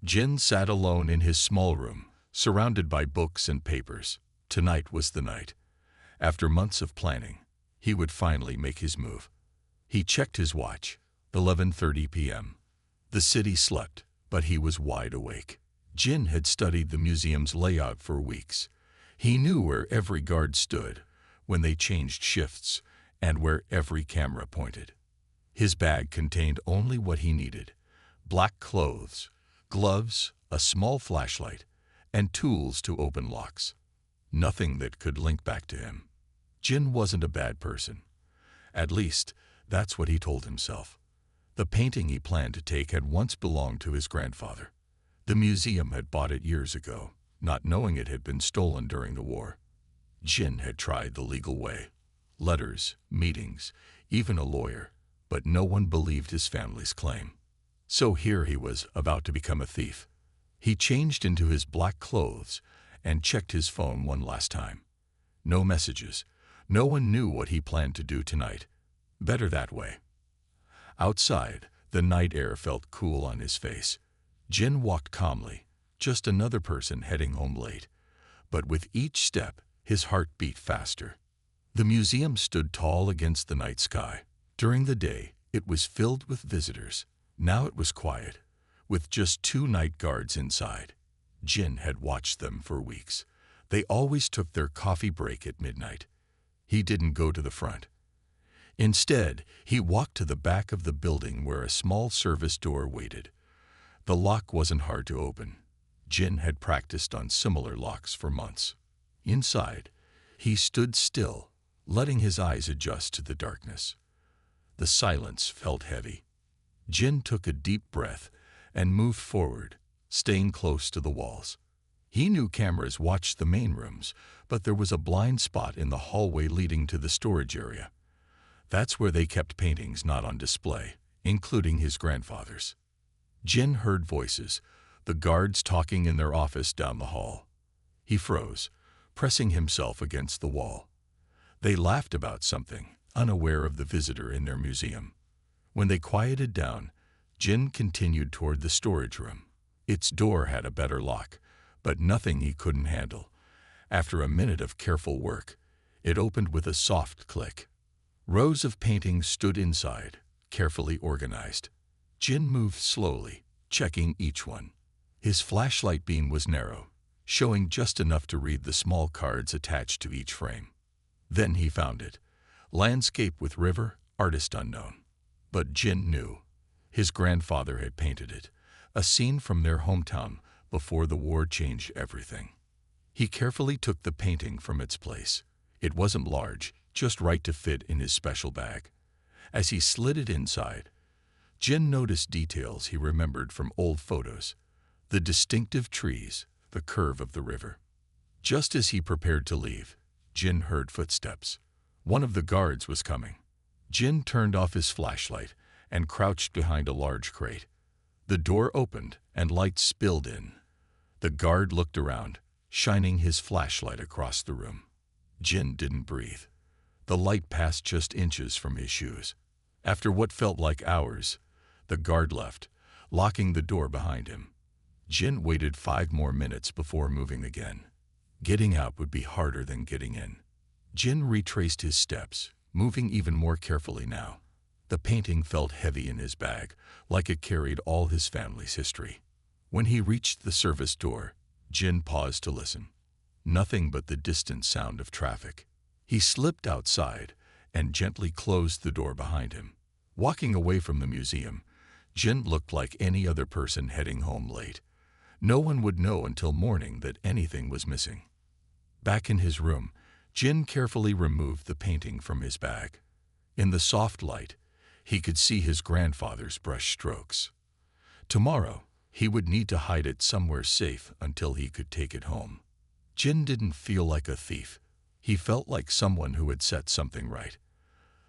Jin sat alone in his small room, surrounded by books and papers. Tonight was the night. After months of planning, he would finally make his move. He checked his watch. 11:30 p.m. The city slept, but he was wide awake. Jin had studied the museum's layout for weeks. He knew where every guard stood, when they changed shifts, and where every camera pointed. His bag contained only what he needed: black clothes, gloves, a small flashlight, and tools to open locks. Nothing that could link back to him. Jin wasn't a bad person. At least, that's what he told himself. The painting he planned to take had once belonged to his grandfather. The museum had bought it years ago, not knowing it had been stolen during the war. Jin had tried the legal way. Letters, meetings, even a lawyer, but no one believed his family's claim. So here he was, about to become a thief. He changed into his black clothes and checked his phone one last time. No messages. No one knew what he planned to do tonight. Better that way. Outside, the night air felt cool on his face. Jin walked calmly, just another person heading home late. But with each step, his heart beat faster. The museum stood tall against the night sky. During the day, it was filled with visitors. Now it was quiet, with just 2 night guards inside. Jin had watched them for weeks. They always took their coffee break at midnight. He didn't go to the front. Instead, he walked to the back of the building where a small service door waited. The lock wasn't hard to open. Jin had practiced on similar locks for months. Inside, he stood still, letting his eyes adjust to the darkness. The silence felt heavy. Jin took a deep breath and moved forward, staying close to the walls. He knew cameras watched the main rooms, but there was a blind spot in the hallway leading to the storage area. That's where they kept paintings not on display, including his grandfather's. Jin heard voices, the guards talking in their office down the hall. He froze, pressing himself against the wall. They laughed about something, unaware of the visitor in their museum. When they quieted down, Jin continued toward the storage room. Its door had a better lock, but nothing he couldn't handle. After a minute of careful work, it opened with a soft click. Rows of paintings stood inside, carefully organized. Jin moved slowly, checking each one. His flashlight beam was narrow, showing just enough to read the small cards attached to each frame. Then he found it. Landscape with river, artist unknown. But Jin knew. His grandfather had painted it, a scene from their hometown before the war changed everything. He carefully took the painting from its place. It wasn't large, just right to fit in his special bag. As he slid it inside, Jin noticed details he remembered from old photos. The distinctive trees, the curve of the river. Just as he prepared to leave, Jin heard footsteps. One of the guards was coming. Jin turned off his flashlight and crouched behind a large crate. The door opened and light spilled in. The guard looked around, shining his flashlight across the room. Jin didn't breathe. The light passed just inches from his shoes. After what felt like hours, the guard left, locking the door behind him. Jin waited 5 more minutes before moving again. Getting out would be harder than getting in. Jin retraced his steps, moving even more carefully now. The painting felt heavy in his bag, like it carried all his family's history. When he reached the service door, Jin paused to listen. Nothing but the distant sound of traffic. He slipped outside and gently closed the door behind him. Walking away from the museum, Jin looked like any other person heading home late. No one would know until morning that anything was missing. Back in his room, Jin carefully removed the painting from his bag. In the soft light, he could see his grandfather's brush strokes. Tomorrow, he would need to hide it somewhere safe until he could take it home. Jin didn't feel like a thief. He felt like someone who had set something right.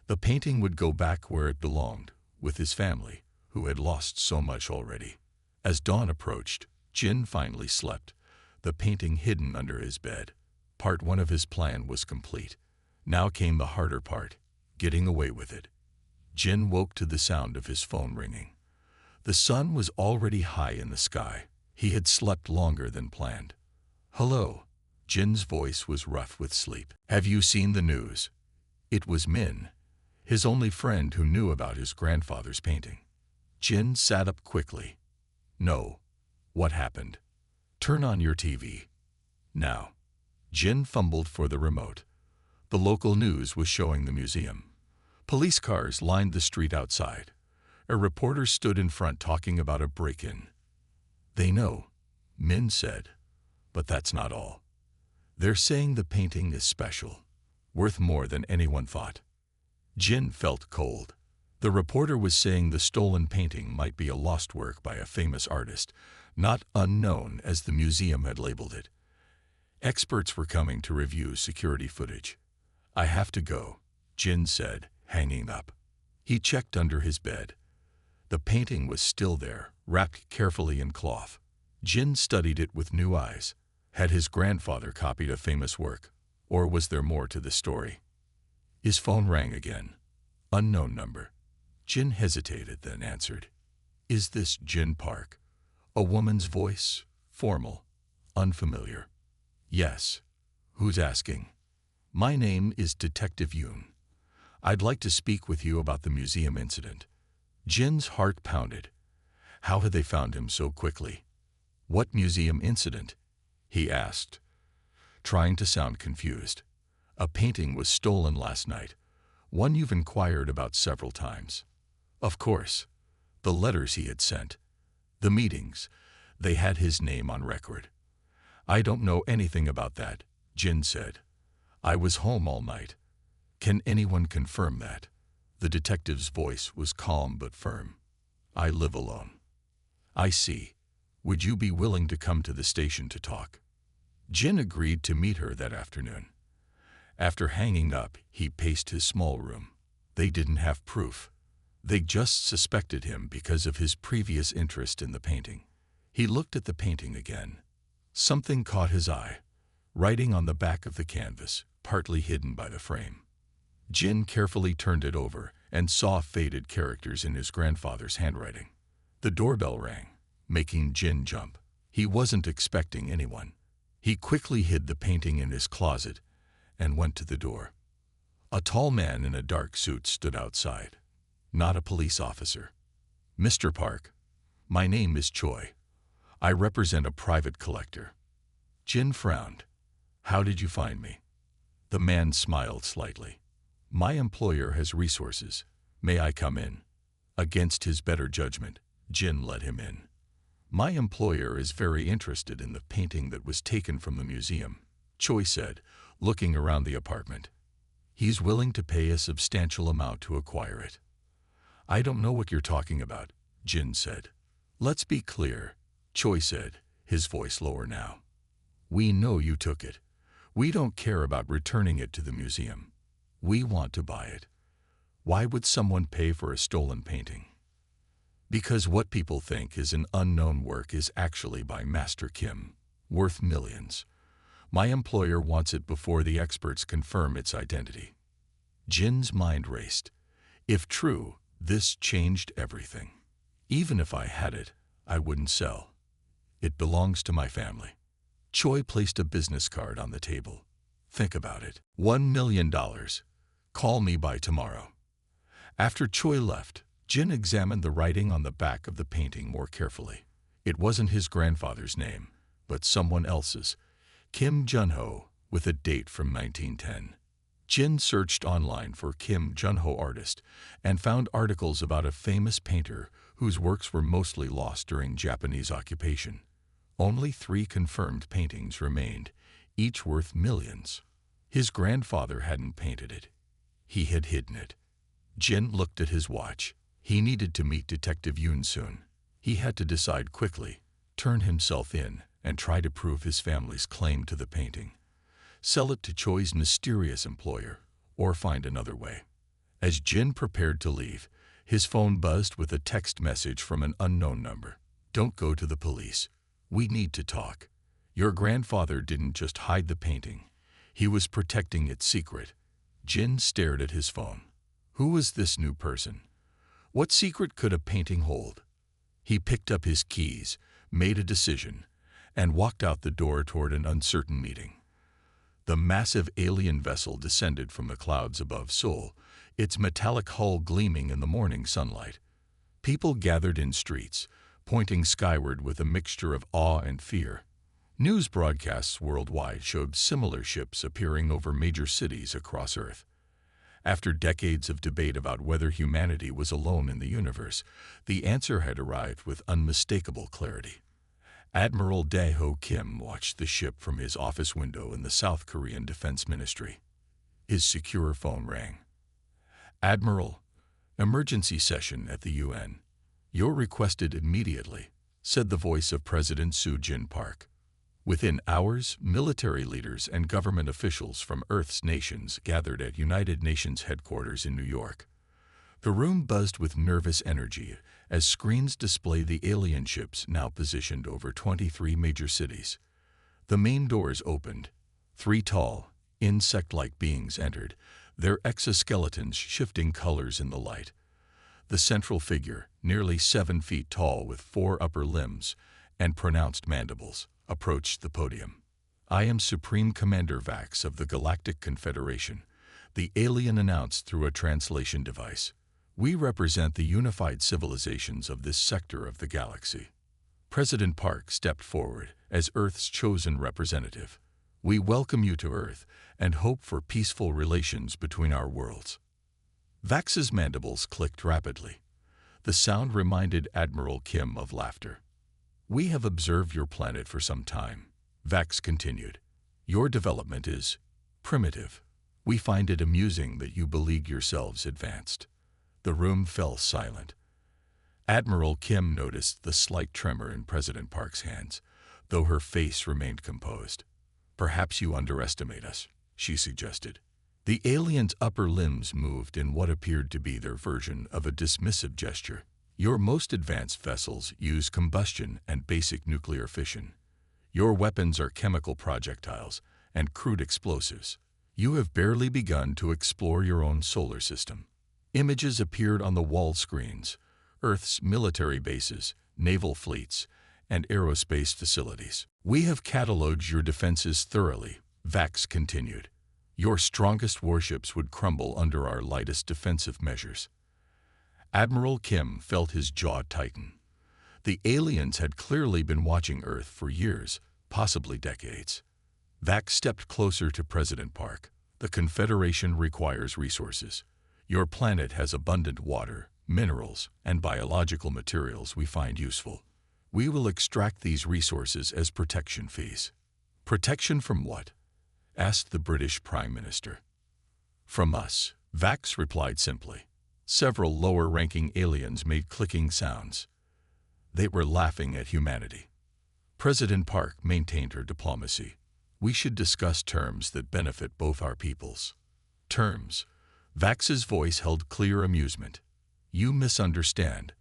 The painting would go back where it belonged, with his family, who had lost so much already. As dawn approached, Jin finally slept, the painting hidden under his bed. Part 1 of his plan was complete. Now came the harder part, getting away with it. Jin woke to the sound of his phone ringing. The sun was already high in the sky. He had slept longer than planned. "Hello." Jin's voice was rough with sleep. "Have you seen the news?" It was Min, his only friend who knew about his grandfather's painting. Jin sat up quickly. "No. What happened?" "Turn on your TV. Now." Jin fumbled for the remote. The local news was showing the museum. Police cars lined the street outside. A reporter stood in front talking about a break-in. "They know," Min said. "But that's not all. They're saying the painting is special, worth more than anyone thought." Jin felt cold. The reporter was saying the stolen painting might be a lost work by a famous artist, not unknown as the museum had labeled it. Experts were coming to review security footage. "I have to go," Jin said, hanging up. He checked under his bed. The painting was still there, wrapped carefully in cloth. Jin studied it with new eyes. Had his grandfather copied a famous work, or was there more to the story? His phone rang again. Unknown number. Jin hesitated, then answered. "Is this Jin Park?" A woman's voice, formal, unfamiliar. "Yes." "Who's asking?" "My name is Detective Yoon. I'd like to speak with you about the museum incident." Jin's heart pounded. How had they found him so quickly? "What museum incident?" he asked, trying to sound confused. "A painting was stolen last night, one you've inquired about several times." Of course. The letters he had sent, the meetings, they had his name on record. "I don't know anything about that," Jin said. "I was home all night." "Can anyone confirm that?" The detective's voice was calm but firm. "I live alone." "I see. Would you be willing to come to the station to talk?" Jin agreed to meet her that afternoon. After hanging up, he paced his small room. They didn't have proof. They just suspected him because of his previous interest in the painting. He looked at the painting again. Something caught his eye, writing on the back of the canvas, partly hidden by the frame. Jin carefully turned it over and saw faded characters in his grandfather's handwriting. The doorbell rang, making Jin jump. He wasn't expecting anyone. He quickly hid the painting in his closet and went to the door. A tall man in a dark suit stood outside. Not a police officer. "Mr. Park, my name is Choi. I represent a private collector." Jin frowned. "How did you find me?" The man smiled slightly. "My employer has resources. May I come in?" Against his better judgment, Jin let him in. "My employer is very interested in the painting that was taken from the museum," Choi said, looking around the apartment. "He's willing to pay a substantial amount to acquire it." "I don't know what you're talking about," Jin said. "Let's be clear," Choi said, his voice lower now. "We know you took it. We don't care about returning it to the museum. We want to buy it. Why would someone pay for a stolen painting?" "Because what people think is an unknown work is actually by Master Kim, worth millions. My employer wants it before the experts confirm its identity." Jin's mind raced. If true, this changed everything. "Even if I had it, I wouldn't sell. It belongs to my family." Choi placed a business card on the table. "Think about it. $1 million. Call me by tomorrow." After Choi left, Jin examined the writing on the back of the painting more carefully. It wasn't his grandfather's name, but someone else's, Kim Jun-ho, with a date from 1910. Jin searched online for Kim Jun-ho artist and found articles about a famous painter whose works were mostly lost during Japanese occupation. Only 3 confirmed paintings remained, each worth millions. His grandfather hadn't painted it. He had hidden it. Jin looked at his watch. He needed to meet Detective Yoon soon. He had to decide quickly, turn himself in, and try to prove his family's claim to the painting. Sell it to Choi's mysterious employer, or find another way. As Jin prepared to leave, his phone buzzed with a text message from an unknown number. "Don't go to the police. We need to talk. Your grandfather didn't just hide the painting. He was protecting its secret." Jin stared at his phone. Who was this new person? What secret could a painting hold? He picked up his keys, made a decision, and walked out the door toward an uncertain meeting. The massive alien vessel descended from the clouds above Seoul, its metallic hull gleaming in the morning sunlight. People gathered in streets, pointing skyward with a mixture of awe and fear. News broadcasts worldwide showed similar ships appearing over major cities across Earth. After decades of debate about whether humanity was alone in the universe, the answer had arrived with unmistakable clarity. Admiral Dae-ho Kim watched the ship from his office window in the South Korean Defense Ministry. His secure phone rang. "Admiral, emergency session at the UN. You're requested immediately," said the voice of President Soo Jin-park. Within hours, military leaders and government officials from Earth's nations gathered at United Nations headquarters in New York. The room buzzed with nervous energy as screens display the alien ships now positioned over 23 major cities. The main doors opened. 3 tall, insect-like beings entered, their exoskeletons shifting colors in the light. The central figure, nearly 7 feet tall with 4 upper limbs and pronounced mandibles, approached the podium. "I am Supreme Commander Vax of the Galactic Confederation," the alien announced through a translation device. "We represent the unified civilizations of this sector of the galaxy." President Park stepped forward as Earth's chosen representative. "We welcome you to Earth and hope for peaceful relations between our worlds." Vax's mandibles clicked rapidly. The sound reminded Admiral Kim of laughter. "We have observed your planet for some time," Vax continued. "Your development is primitive. We find it amusing that you believe yourselves advanced." The room fell silent. Admiral Kim noticed the slight tremor in President Park's hands, though her face remained composed. "Perhaps you underestimate us," she suggested. The aliens' upper limbs moved in what appeared to be their version of a dismissive gesture. "Your most advanced vessels use combustion and basic nuclear fission. Your weapons are chemical projectiles and crude explosives. You have barely begun to explore your own solar system." Images appeared on the wall screens: Earth's military bases, naval fleets, and aerospace facilities. "We have cataloged your defenses thoroughly," Vax continued. "Your strongest warships would crumble under our lightest defensive measures." Admiral Kim felt his jaw tighten. The aliens had clearly been watching Earth for years, possibly decades. Vax stepped closer to President Park. "The Confederation requires resources. Your planet has abundant water, minerals, and biological materials we find useful. We will extract these resources as protection fees." "Protection from what?" asked the British Prime Minister. "From us," Vax replied simply. Several lower-ranking aliens made clicking sounds. They were laughing at humanity. President Park maintained her diplomacy. "We should discuss terms that benefit both our peoples." "Terms?" Vax's voice held clear amusement. "You misunderstand.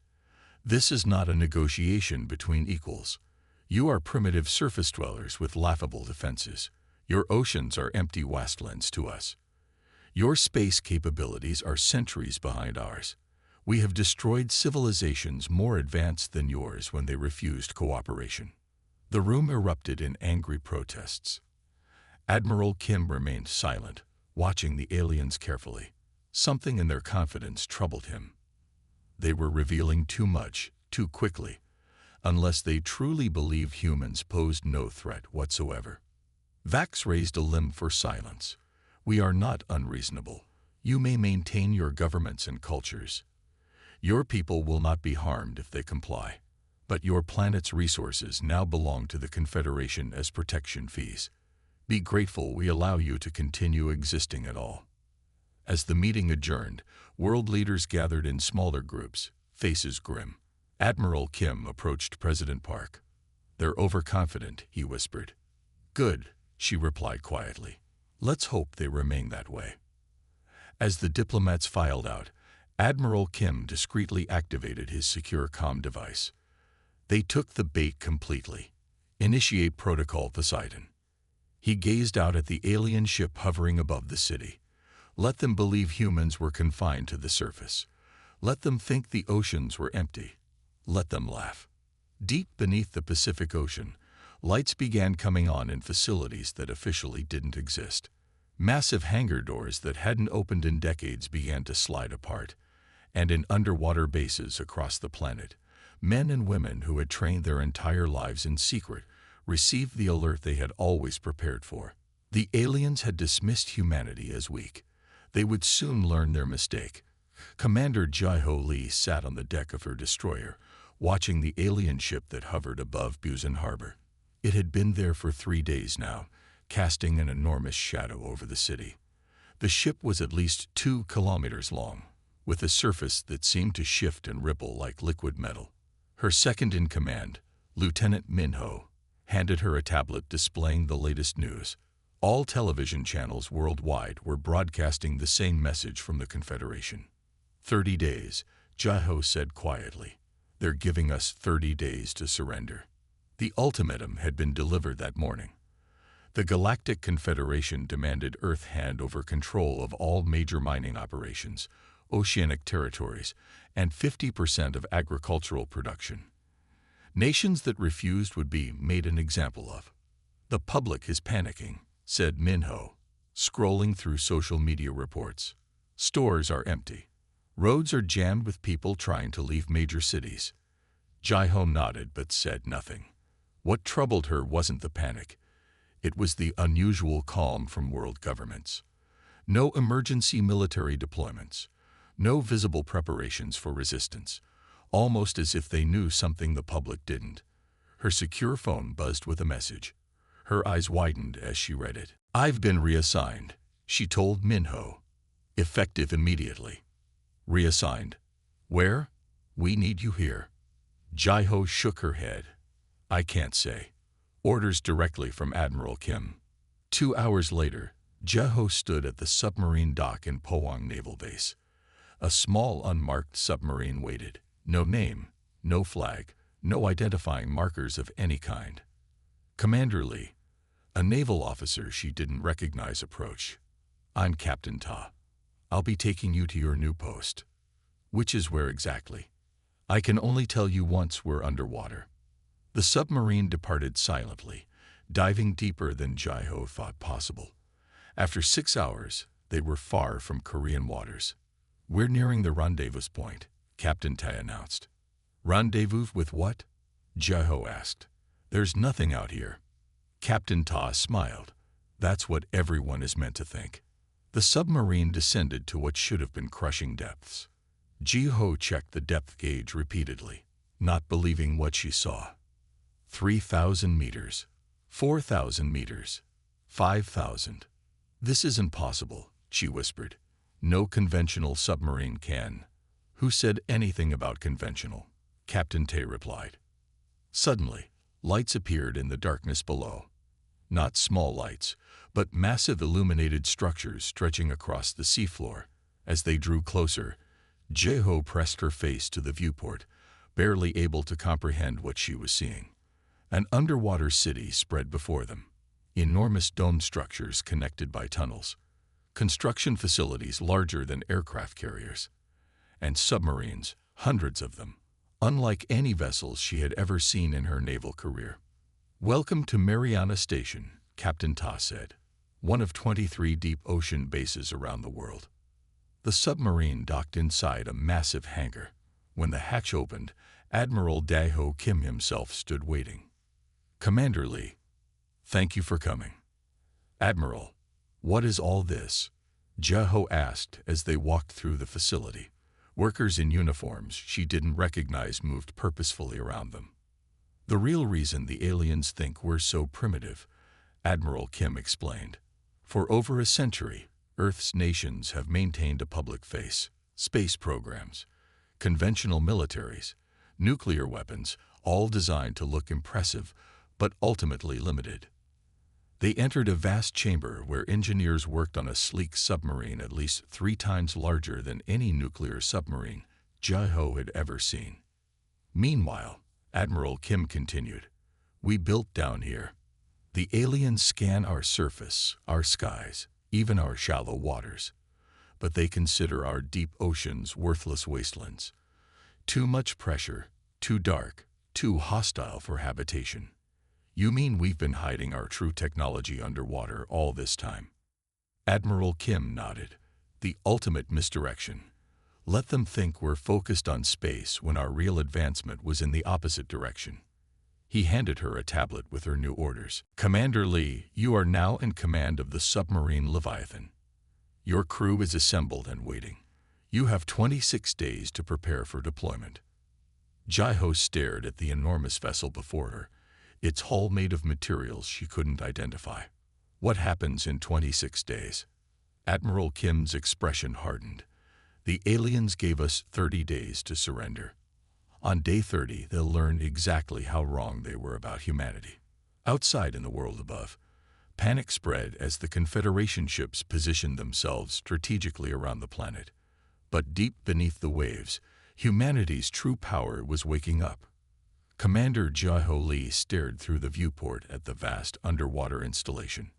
This is not a negotiation between equals. You are primitive surface dwellers with laughable defenses. Your oceans are empty wastelands to us. Your space capabilities are centuries behind ours. We have destroyed civilizations more advanced than yours when they refused cooperation." The room erupted in angry protests. Admiral Kim remained silent, watching the aliens carefully. Something in their confidence troubled him. They were revealing too much, too quickly, unless they truly believed humans posed no threat whatsoever. Vax raised a limb for silence. "We are not unreasonable. You may maintain your governments and cultures. Your people will not be harmed if they comply. But your planet's resources now belong to the Confederation as protection fees. Be grateful we allow you to continue existing at all." As the meeting adjourned, world leaders gathered in smaller groups, faces grim. Admiral Kim approached President Park. "They're overconfident," he whispered. "Good," she replied quietly. "Let's hope they remain that way." As the diplomats filed out, Admiral Kim discreetly activated his secure comm device. They took the bait completely. "Initiate Protocol Poseidon." He gazed out at the alien ship hovering above the city. Let them believe humans were confined to the surface. Let them think the oceans were empty. Let them laugh. Deep beneath the Pacific Ocean, lights began coming on in facilities that officially didn't exist. Massive hangar doors that hadn't opened in decades began to slide apart, and in underwater bases across the planet, men and women who had trained their entire lives in secret received the alert they had always prepared for. The aliens had dismissed humanity as weak. They would soon learn their mistake. Commander Jai-Ho Lee sat on the deck of her destroyer, watching the alien ship that hovered above Busan Harbor. It had been there for 3 days now, casting an enormous shadow over the city. The ship was at least 2 kilometers long, with a surface that seemed to shift and ripple like liquid metal. Her second-in-command, Lieutenant Min-ho, handed her a tablet displaying the latest news. All television channels worldwide were broadcasting the same message from the Confederation. 30 days, Jai-Ho said quietly. They're giving us 30 days to surrender. The ultimatum had been delivered that morning. The Galactic Confederation demanded Earth hand over control of all major mining operations, oceanic territories, and 50% of agricultural production. Nations that refused would be made an example of. The public is panicking, said Min-ho, scrolling through social media reports. Stores are empty. Roads are jammed with people trying to leave major cities. Jai-Ho nodded but said nothing. What troubled her wasn't the panic. It was the unusual calm from world governments. No emergency military deployments. No visible preparations for resistance. Almost as if they knew something the public didn't. Her secure phone buzzed with a message. Her eyes widened as she read it. I've been reassigned, she told Min-ho. Effective immediately. Reassigned. Where? We need you here. Jai-Ho shook her head. I can't say. Orders directly from Admiral Kim. 2 hours later, Jai-Ho stood at the submarine dock in Pohang Naval Base. A small unmarked submarine waited. No name, no flag, no identifying markers of any kind. Commander Lee, a naval officer she didn't recognize, approached. I'm Captain Ta. I'll be taking you to your new post. Which is where exactly? I can only tell you once we're underwater. The submarine departed silently, diving deeper than Jai-Ho thought possible. After 6 hours, they were far from Korean waters. We're nearing the rendezvous point, Captain Ta announced. Rendezvous with what? Jai-Ho asked. There's nothing out here. Captain Ta smiled. That's what everyone is meant to think. The submarine descended to what should have been crushing depths. Jai-Ho checked the depth gauge repeatedly, not believing what she saw. 3,000 meters, 4,000 meters, 5,000. This isn't possible, she whispered. No conventional submarine can. Who said anything about conventional? Captain Ta replied. Suddenly, lights appeared in the darkness below. Not small lights, but massive illuminated structures stretching across the seafloor. As they drew closer, Jai-Ho pressed her face to the viewport, barely able to comprehend what she was seeing. An underwater city spread before them. Enormous dome structures connected by tunnels. Construction facilities larger than aircraft carriers. And submarines, hundreds of them, unlike any vessels she had ever seen in her naval career. Welcome to Mariana Station, Captain Ta said, one of 23 deep ocean bases around the world. The submarine docked inside a massive hangar. When the hatch opened, Admiral Jai-Ho Kim himself stood waiting. Commander Lee, thank you for coming. Admiral, what is all this? Jai-Ho asked as they walked through the facility. Workers in uniforms she didn't recognize moved purposefully around them. The real reason the aliens think we're so primitive, Admiral Kim explained. For over a century, Earth's nations have maintained a public face, space programs, conventional militaries, nuclear weapons, all designed to look impressive, but ultimately limited. They entered a vast chamber where engineers worked on a sleek submarine at least 3 times larger than any nuclear submarine Jai-Ho had ever seen. Meanwhile, Admiral Kim continued, we built down here. The aliens scan our surface, our skies, even our shallow waters. But they consider our deep oceans worthless wastelands. Too much pressure, too dark, Too hostile for habitation. You mean we've been hiding our true technology underwater all this time? Admiral Kim nodded. The ultimate misdirection. Let them think we're focused on space when our real advancement was in the opposite direction. He handed her a tablet with her new orders. Commander Lee, you are now in command of the submarine Leviathan. Your crew is assembled and waiting. You have 26 days to prepare for deployment. Jai-Ho stared at the enormous vessel before her, its hull made of materials she couldn't identify. What happens in 26 days? Admiral Kim's expression hardened. The aliens gave us 30 days to surrender. On day 30, they'll learn exactly how wrong they were about humanity. Outside in the world above, panic spread as the Confederation ships positioned themselves strategically around the planet. But deep beneath the waves, humanity's true power was waking up. Commander Jai-Ho Lee stared through the viewport at the vast underwater installation.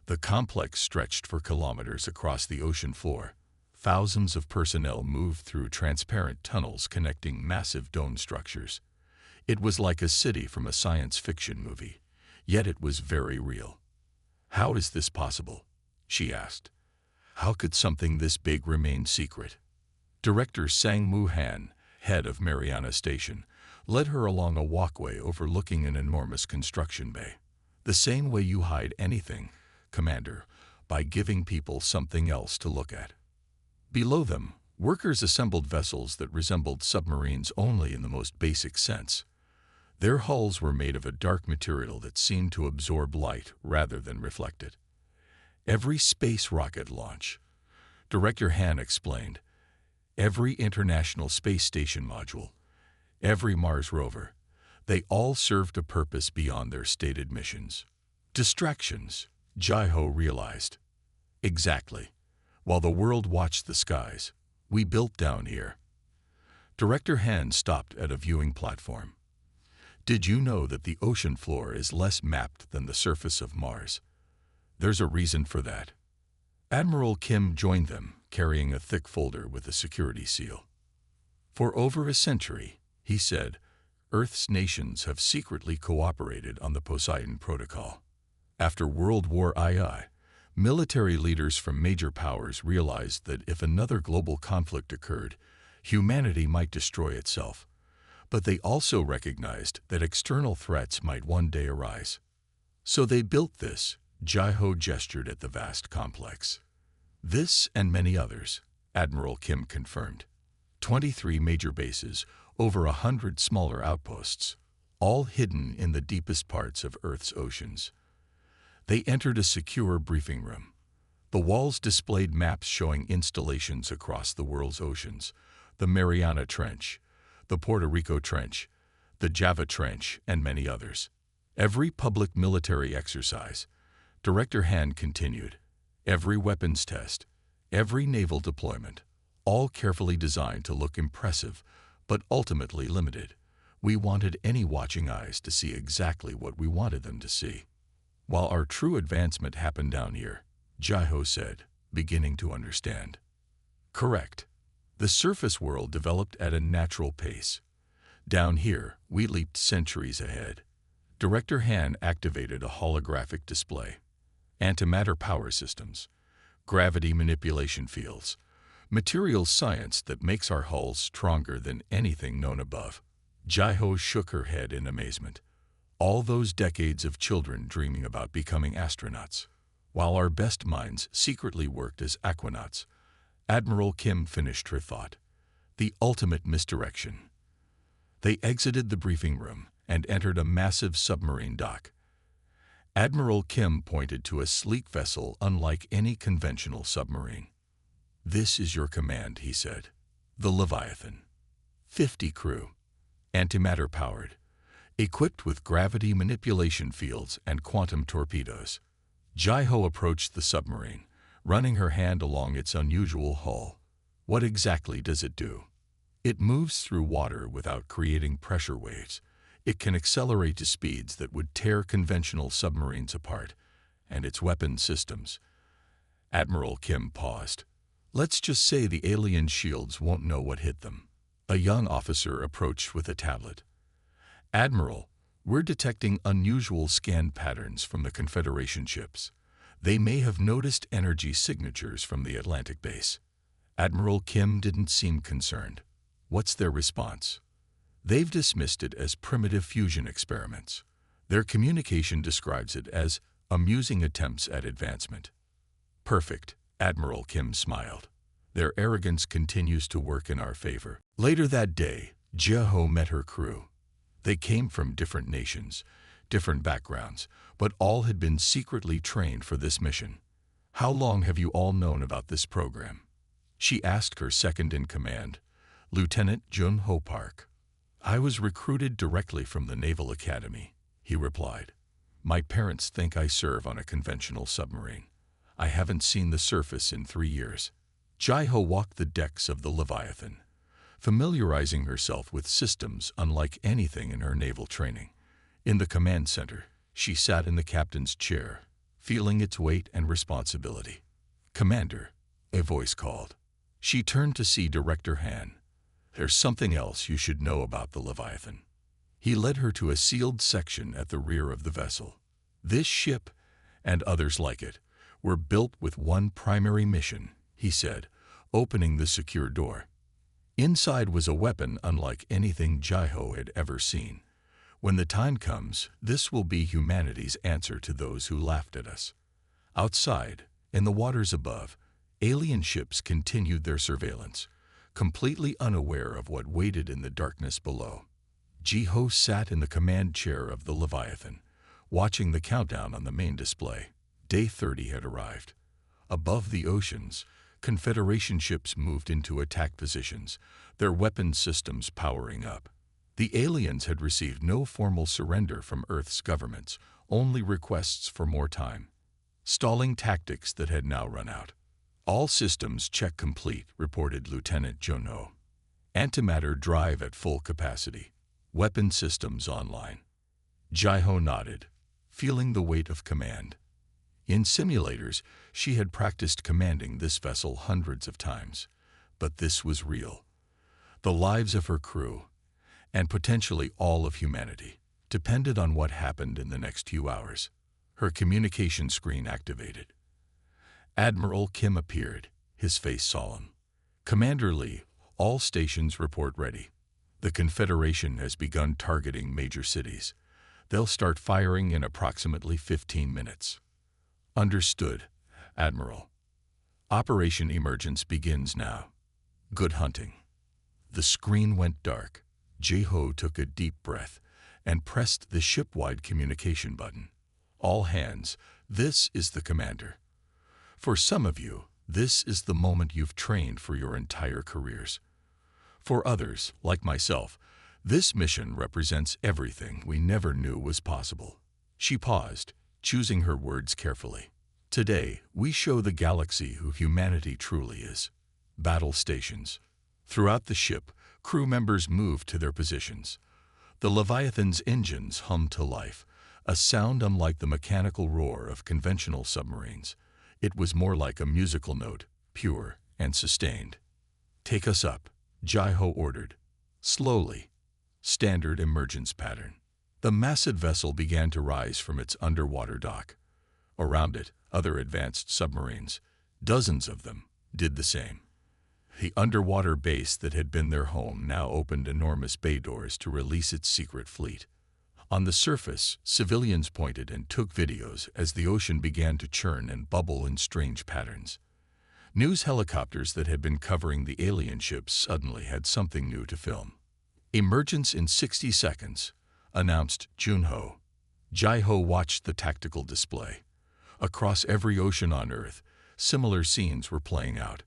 The complex stretched for kilometers across the ocean floor. Thousands of personnel moved through transparent tunnels connecting massive dome structures. It was like a city from a science fiction movie, yet it was very real. How is this possible? She asked. How could something this big remain secret? Director Sang-Moo Han, head of Mariana Station, led her along a walkway overlooking an enormous construction bay. The same way you hide anything, Commander, by giving people something else to look at. Below them, workers assembled vessels that resembled submarines only in the most basic sense. Their hulls were made of a dark material that seemed to absorb light rather than reflect it. Every space rocket launch, Director Han explained, every International Space Station module, every Mars rover, they all served a purpose beyond their stated missions. Distractions, Jai-Ho realized. Exactly. While the world watched the skies, we built down here. Director Han stopped at a viewing platform. Did you know that the ocean floor is less mapped than the surface of Mars? There's a reason for that. Admiral Kim joined them, carrying a thick folder with a security seal. For over a century, he said, Earth's nations have secretly cooperated on the Poseidon Protocol. After World War II, military leaders from major powers realized that if another global conflict occurred, humanity might destroy itself. But they also recognized that external threats might one day arise. So they built this. Jai-Ho gestured at the vast complex. This and many others, Admiral Kim confirmed. 23 major bases, over 100 smaller outposts, all hidden in the deepest parts of Earth's oceans. They entered a secure briefing room. The walls displayed maps showing installations across the world's oceans, the Mariana Trench, the Puerto Rico Trench, the Java Trench, and many others. Every public military exercise, Director Han continued, every weapons test, every naval deployment, all carefully designed to look impressive, but ultimately limited. We wanted any watching eyes to see exactly what we wanted them to see. While our true advancement happened down here, Jai-Ho said, beginning to understand. Correct. The surface world developed at a natural pace. Down here, we leaped centuries ahead. Director Han activated a holographic display. Antimatter power systems, gravity manipulation fields, materials science that makes our hulls stronger than anything known above. Jai-Ho shook her head in amazement. All those decades of children dreaming about becoming astronauts, while our best minds secretly worked as aquanauts. Admiral Kim finished her thought. The ultimate misdirection. They exited the briefing room and entered a massive submarine dock. Admiral Kim pointed to a sleek vessel unlike any conventional submarine. This is your command, he said. The Leviathan. 50 crew. Antimatter powered. Equipped with gravity manipulation fields and quantum torpedoes. Jai-Ho approached the submarine, running her hand along its unusual hull. What exactly does it do? It moves through water without creating pressure waves. It can accelerate to speeds that would tear conventional submarines apart, and its weapon systems. Admiral Kim paused. Let's just say the alien shields won't know what hit them. A young officer approached with a tablet. "Admiral, we're detecting unusual scan patterns from the Confederation ships. They may have noticed energy signatures from the Atlantic base." Admiral Kim didn't seem concerned. "What's their response?" "They've dismissed it as primitive fusion experiments. Their communication describes it as amusing attempts at advancement." "Perfect," Admiral Kim smiled. "Their arrogance continues to work in our favor." Later that day, Jeho met her crew. They came from different nations, different backgrounds, but all had been secretly trained for this mission. "How long have you all known about this program?" she asked her second-in-command, Lieutenant Jun-Ho Park. "I was recruited directly from the Naval Academy," he replied. "My parents think I serve on a conventional submarine. I haven't seen the surface in 3 years." Jeho walked the decks of the Leviathan, familiarizing herself with systems unlike anything in her naval training. In the command center, she sat in the captain's chair, feeling its weight and responsibility. "Commander," a voice called. She turned to see Director Han. "There's something else you should know about the Leviathan." He led her to a sealed section at the rear of the vessel. "This ship, and others like it, were built with one primary mission," he said, opening the secure door. Inside was a weapon unlike anything Jeho had ever seen. "When the time comes, this will be humanity's answer to those who laughed at us." Outside, in the waters above, alien ships continued their surveillance, completely unaware of what waited in the darkness below. Jeho sat in the command chair of the Leviathan, watching the countdown on the main display. Day 30 had arrived. Above the oceans, Confederation ships moved into attack positions, their weapons systems powering up. The aliens had received no formal surrender from Earth's governments, only requests for more time. Stalling tactics that had now run out. "All systems check complete," reported Lieutenant Jun-Ho. "Antimatter drive at full capacity. Weapon systems online." Jeho nodded, feeling the weight of command. In simulators, she had practiced commanding this vessel hundreds of times, but this was real. The lives of her crew, and potentially all of humanity, depended on what happened in the next few hours. Her communication screen activated. Admiral Kim appeared, his face solemn. "Commander Lee, all stations report ready. The Confederation has begun targeting major cities. They'll start firing in approximately 15 minutes. "Understood, Admiral. Operation Emergence begins now. Good hunting." The screen went dark. Jeho took a deep breath and pressed the ship-wide communication button. "All hands, this is the commander. For some of you, this is the moment you've trained for your entire careers. For others, like myself, this mission represents everything we never knew was possible." She paused, choosing her words carefully. "Today, we show the galaxy who humanity truly is." Battle stations. Throughout the ship, crew members moved to their positions. The Leviathan's engines hummed to life, a sound unlike the mechanical roar of conventional submarines. It was more like a musical note, pure and sustained. "Take us up," Jeho ordered. Slowly. Standard emergence pattern. The massive vessel began to rise from its underwater dock. Around it, other advanced submarines, dozens of them, did the same. The underwater base that had been their home now opened enormous bay doors to release its secret fleet. On the surface, civilians pointed and took videos as the ocean began to churn and bubble in strange patterns. News helicopters that had been covering the alien ships suddenly had something new to film. "Emergence in 60 seconds, announced Jun-Ho. Jeho watched the tactical display. Across every ocean on Earth, similar scenes were playing out.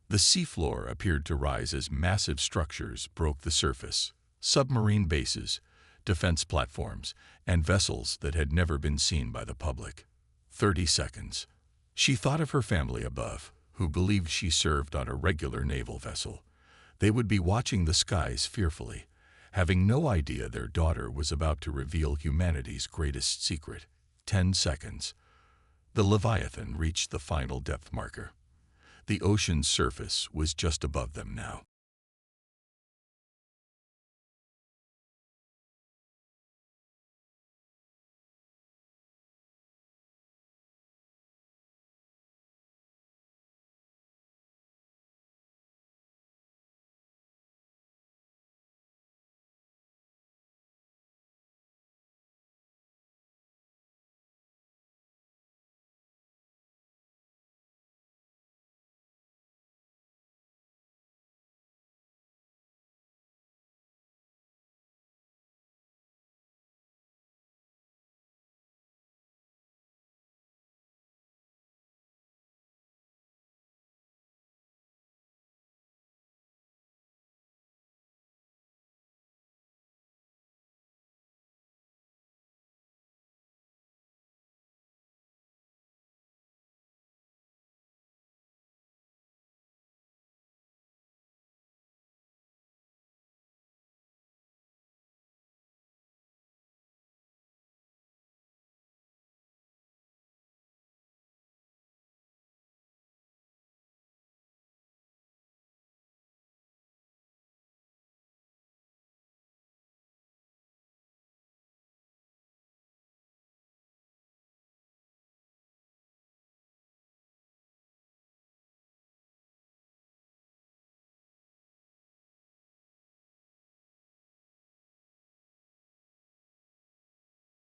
The seafloor appeared to rise as massive structures broke the surface. Submarine bases, defense platforms, and vessels that had never been seen by the public. 30 seconds. She thought of her family above, who believed she served on a regular naval vessel. They would be watching the skies fearfully, having no idea their daughter was about to reveal humanity's greatest secret. 10 seconds. The Leviathan reached the final depth marker. The ocean's surface was just above them now.